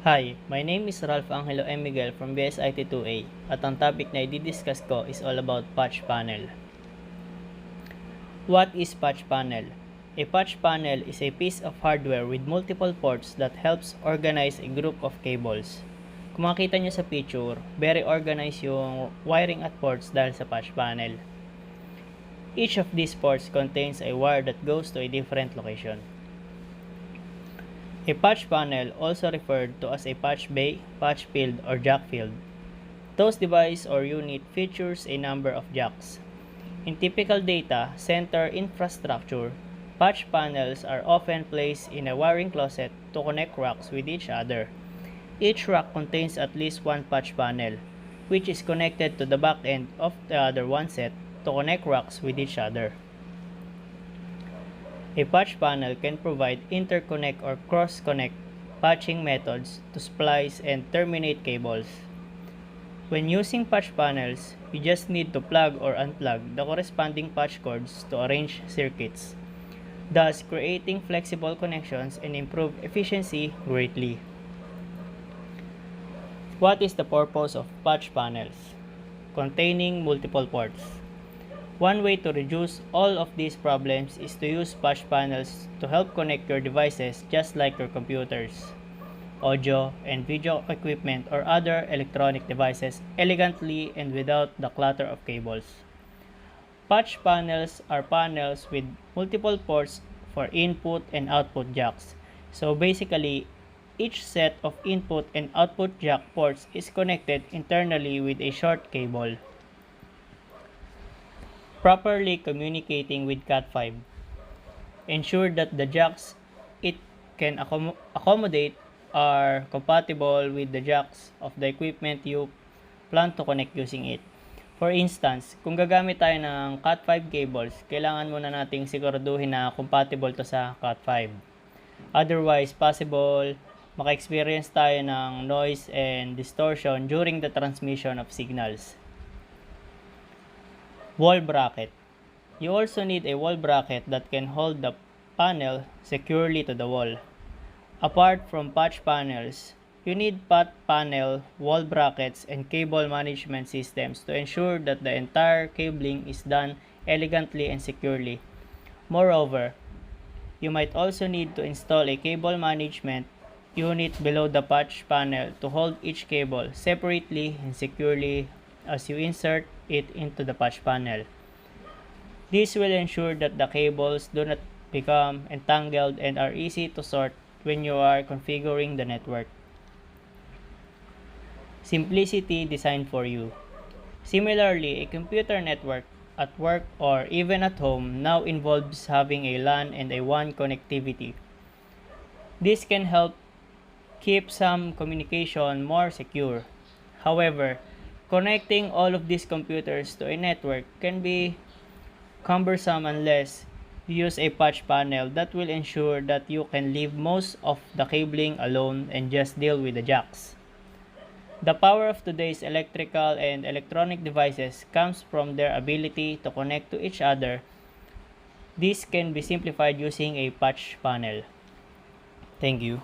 Hi, my name is Ralph Angelo M. Miguel from BSIT-2A at ang topic na i-discuss ko is all about patch panel. What is patch panel? A patch panel is a piece of hardware with multiple ports that helps organize a group of cables. Kung makita nyo sa picture, very organized yung wiring at ports dahil sa patch panel. Each of these ports contains a wire that goes to a different location. A patch panel, also referred to as a patch bay, patch field, or jack field. Those device or unit features a number of jacks. In typical data center infrastructure, patch panels are often placed in a wiring closet to connect racks with each other. Each rack contains at least one patch panel, which is connected to the back end of the other one set to connect racks with each other. A patch panel can provide interconnect or cross-connect patching methods to splice and terminate cables. When using patch panels, you just need to plug or unplug the corresponding patch cords to arrange circuits, thus creating flexible connections and improve efficiency greatly. What is the purpose of patch panels? Containing multiple ports. One way to reduce all of these problems is to use patch panels to help connect your devices just like your computers, audio and video equipment, or other electronic devices elegantly and without the clutter of cables. Patch panels are panels with multiple ports for input and output jacks. So basically, each set of input and output jack ports is connected internally with a short cable, properly communicating with Cat5. Ensure that the jacks it can accommodate are compatible with the jacks of the equipment you plan to connect using it. For instance, kung gagamit tayo ng Cat5 cables, kailangan muna nating siguraduhin na compatible to sa Cat5. Otherwise, possible maka-experience tayo ng noise and distortion during the transmission of signals. Wall bracket. You also need a wall bracket that can hold the panel securely to the wall. Apart from patch panels, you need panel, wall brackets, and cable management systems to ensure that the entire cabling is done elegantly and securely. Moreover, you might also need to install a cable management unit below the patch panel to hold each cable separately and securely as you insert it into the patch panel. This will ensure that the cables do not become entangled and are easy to sort when you are configuring the network. Simplicity designed for you. Similarly, a computer network at work or even at home now involves having a LAN and a WAN connectivity. This can help keep some communication more secure. However, connecting all of these computers to a network can be cumbersome unless you use a patch panel that will ensure that you can leave most of the cabling alone and just deal with the jacks. The power of today's electrical and electronic devices comes from their ability to connect to each other. This can be simplified using a patch panel. Thank you.